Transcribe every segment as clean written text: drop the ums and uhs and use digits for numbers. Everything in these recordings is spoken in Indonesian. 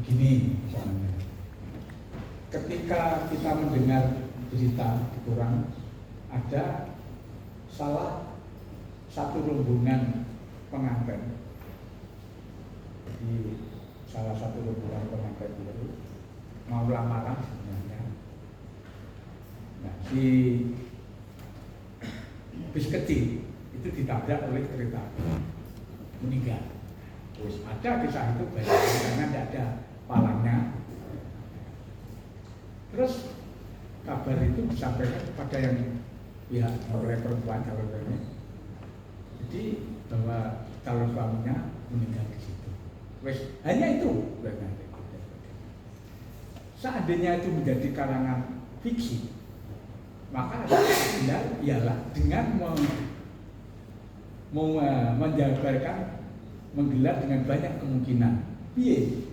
Gini misalnya, ketika kita mendengar berita di koran ada salah satu rombongan pengantin, di salah satu rombongan pengantin itu mau lamaran sebenarnya. Nah, si bis kecil itu ditabrak oleh kereta api, meninggal. Terus ada kisah itu banyak karena tidak ada palangnya. Terus kabar itu disampaikan kepada yang pihak oleh perempuan calon suami. Jadi bahwa calon suaminya meninggal di situ. Wes hanya itu. Seandainya itu menjadi karangan fiksi, maka benar ialah dengan menjabarkan, menggelar dengan banyak kemungkinan. Piye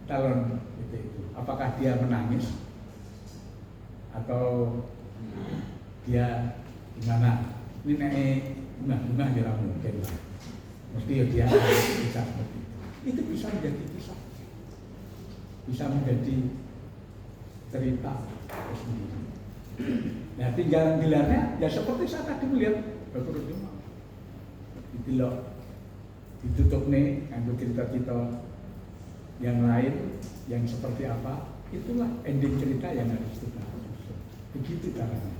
calon itu, apakah dia menangis atau dia gimana? Ini bunga ya mungkin lah. Mesti ya dia bisa seperti itu. Itu bisa menjadi kisah, bisa menjadi cerita sendiri. Nah, tinggal gelarnya ya seperti saya tadi melihat Bapak Rusdi. Itu loh, ditutup nih untuk cerita-cerita yang lain yang seperti apa, itulah ending cerita yang harus kita susun. Begitu caranya.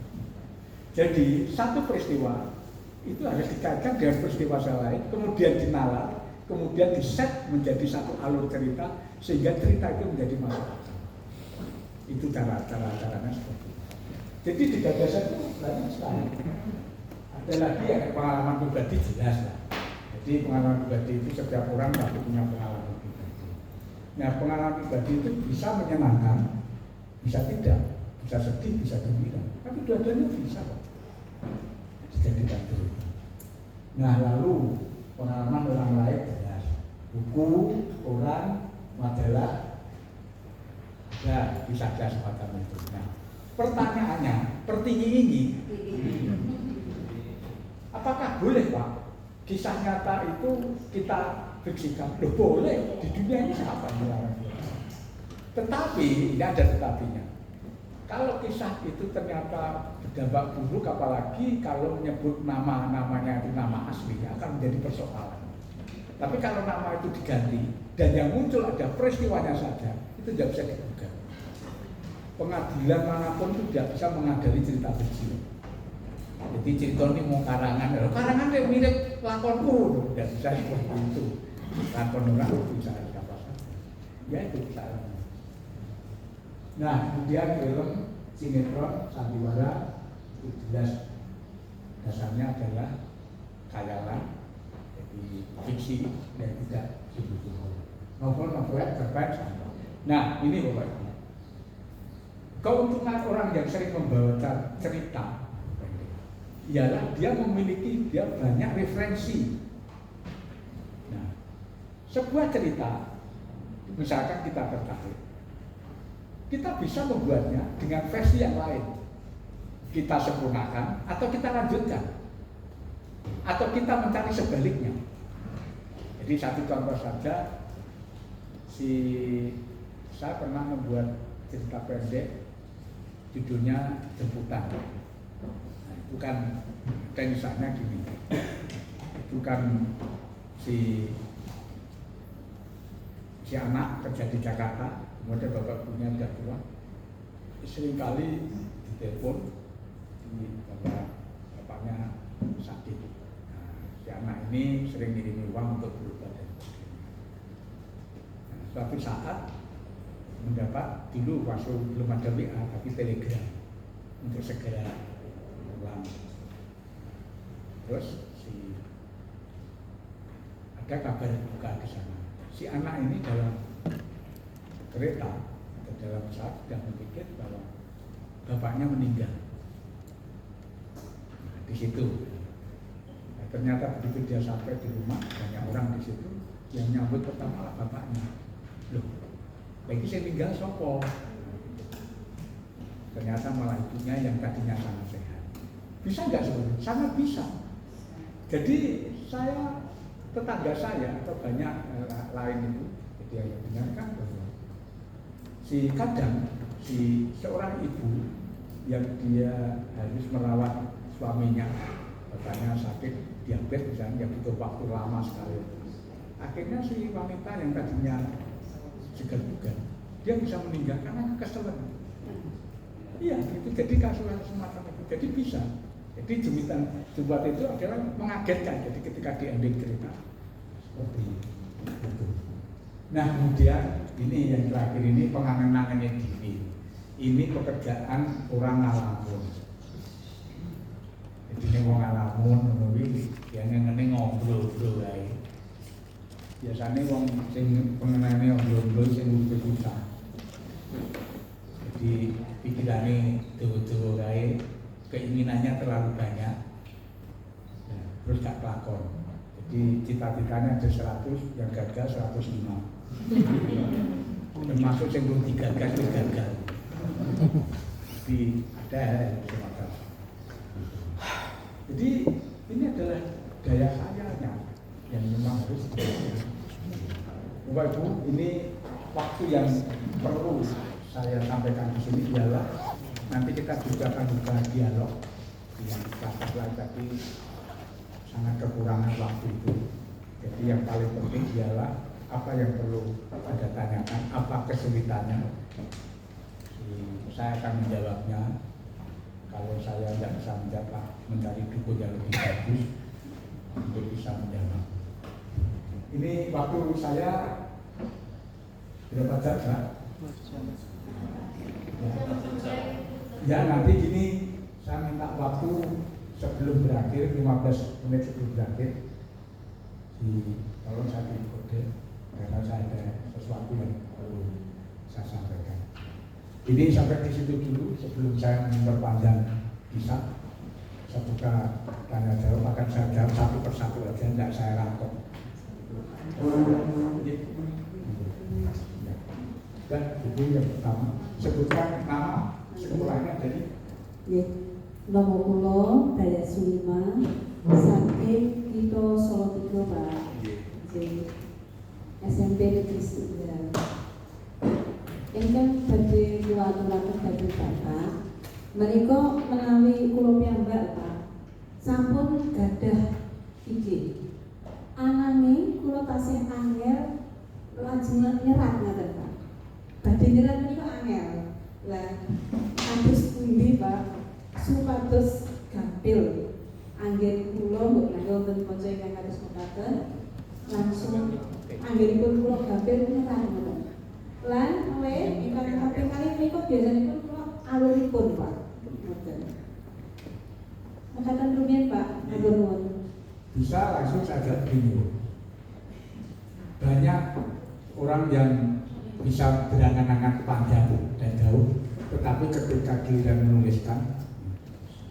Jadi satu peristiwa itu harus dikaitkan dengan peristiwa lain, kemudian dinalar, kemudian diset menjadi satu alur cerita sehingga cerita itu menjadi masuk akal. Itu caranya seperti itu. Jadi di gagasan itu banyak sekali. Ada lagi ya pengalaman pribadi jelas lah. Jadi pengalaman pribadi itu setiap orang pasti punya pengalaman pribadi. Nah, pengalaman pribadi itu bisa menyenangkan, bisa tidak, bisa sedih, bisa gembira. Tapi dua-duanya bisa kok dijadikan cerita. Nah, lalu pengalaman orang lain jelas. Buku, koran, majalah, ya bisa saja semacam itu. Nah, pertanyaannya, pertinggi ini, apakah boleh Pak kisah nyata itu kita fiksikan? Loh boleh, di dunia ini siapa yang melarang? Tetapi, ini ada tetapinya. Kalau kisah itu ternyata berdampak buruk, apalagi kalau menyebut namanya itu nama asli, akan menjadi persoalan. Tapi kalau nama itu diganti dan yang muncul ada peristiwanya saja, itu tidak bisa digugat. Pengadilan manapun itu tidak bisa mengadili cerita fiksi. Jadi cerita ini mau karangan itu mirip lakonku, tidak bisa seperti itu. Lakon orang bisa siapa saja. Ya itu caranya. Nah, kemudian film sinetron sandiwara itu jelas dasarnya adalah khayalan, jadi fiksi dan tidak sungguh-sungguh. Novel terbaik sama. Nah, ini Bapak. Keuntungan orang yang sering membawa cerita ialah dia banyak referensi. Nah, sebuah cerita, misalkan kita tertarik, kita bisa membuatnya dengan versi yang lain. Kita sempurnakan atau kita lanjutkan, atau kita mencari sebaliknya. Jadi satu contoh saja, saya pernah membuat cerita pendek, judulnya Jemputan. Nah, itu kan misalnya gini, itu kan si anak kerja di Jakarta, kemudian bapaknya udah tua, seringkali ditelepon bapaknya sakit. Nah, si anak ini sering ngirim uang untuk berobat dan sebagainya. Nah, suatu saat mendapat dulu waktu belum ada WA tapi telegram untuk segera pulang. Terus ada kabar buka di sana. Si anak ini dalam kereta atau dalam pesawat sudah berpikir bahwa bapaknya meninggal. Nah, di situ. Nah, ternyata begitu dia sampai di rumah, banyak orang di situ yang nyambut pertama bapaknya. Loh, lagi saya tinggal sopo. Ternyata malah ibunya yang tadinya sangat sehat. Bisa nggak sebenarnya? Sangat bisa. Jadi tetangga saya atau banyak lain itu, dia yang benarkan bahwa kadang seorang ibu yang dia harus merawat suaminya, bapaknya sakit diabetes misalnya, yang butuh waktu lama sekali. Akhirnya si wanita yang tadinya segar bugar, dia bisa meninggal karena kekesalan. Iya, itu jadi kasus semacam itu. Jadi bisa. Jadi jembatan itu adalah mengagetkan. Jadi ketika di ending cerita seperti itu. Nah kemudian ini yang terakhir ini pengangen-angennya diri. Ini pekerjaan orang ngalamun. Jadi ini orang ngalamun, yang ngene ngobrol-ngobrol aja. Biasanya orang sing pengenane ngobrol-ngobrol sing susah. Jadi pikirannya dewa-dewa kae, keinginannya terlalu banyak, ya, terus gak pelakon. Jadi cita-citanya ada 100, yang gagal 105. Termasuk yang belum digagas itu gagal. Jadi ada semacam. Jadi ini adalah daya sayanya yang memang harus dilakukan. Bapak Ibu, ini waktu yang perlu saya sampaikan di sini ialah nanti kita juga akan buka dialog yang rapat lain, tapi sangat kekurangan waktu itu. Jadi yang paling penting ialah apa yang perlu Anda tanyakan, apa kesulitannya. Saya akan menjawabnya. Kalau saya tidak bisa menjawab, mencari dukun yang lebih bagus untuk bisa menjawab. Ini waktu saya berapa jam, Pak? Ya nanti gini, saya minta waktu sebelum berakhir, 15 menit sebelum berakhir, tolong saya kode karena saya ada sesuatu yang perlu saya sampaikan. Ini sampai di situ dulu sebelum saya memperpanjang bisa. Saya buka tanya jawab, akan saya jawab satu persatu aja, tidak saya rangkum. Dan itu yang pertama, sebutkan nama sekolahnya dari Nama kula Daya Sulima saking Kito Salatiga Pak. SMP Negeri 9. Ingkang badhe kula aturaken dhateng Bapak, menika menawi kula piyambak Pak sampun gadah ide. Ananging kula tasih angel lajeng nyerat ngaten Pak. Badhe nyerat menika angel. Lah kados pundi Pak supados gampil anggen kula mbok menawi wonten kanca ingkang kados mekaten langsung anggenipun kula gampil nyerat ngoten. Lan oleh ingkang kaping kalih menika biasanipun kula aluripun Pak. Ngoten. Mekaten rumiyin Pak, matur nuwun. Bisa langsung saja bingung. Banyak orang yang bisa berangan-angan panjang dan jauh, tetapi ketika giliran menuliskan,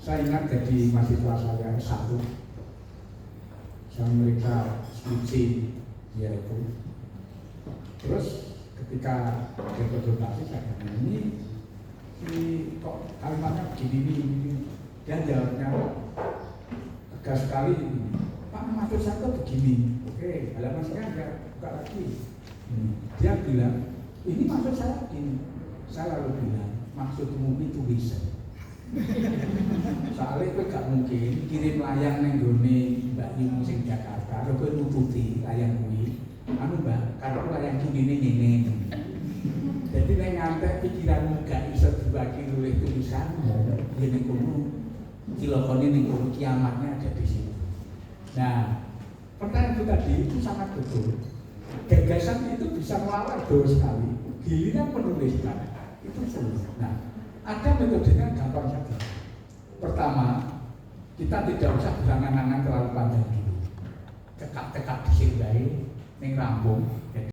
saya ingat jadi mahasiswa saya S1, saya meriksa skripsi dia itu. Terus ketika dia presentasi saya tanya, ini kok kalimatnya begini ini, dia jawabnya tegas sekali, Pak maksud saya kok begini, oke halaman sekian dia buka lagi. Dia bilang, ini maksud saya begini. Saya lalu bilang, maksudmu itu bisa. Soalnya itu gak mungkin kirim layang neng gone Mbak Yum sing Jakarta, kok nututi layang kuwi. Anu Mbak, kalau layang kuwi ngene. Jadi nek ngantek pikiranmu gak iso dibagi oleh tulisan, ya ning kono cilokone ning kono kiamatnya ada di situ. Nah, pertanyaan itu tadi itu sangat betul. Gagasan itu bisa melawan jauh sekali. Giliran menuliskan itu sulit. Nah, ada metodenya gampang saja. Pertama, kita tidak usah berangan-angan terlalu panjang dulu. Tekak-tekak di sini, ning rambung.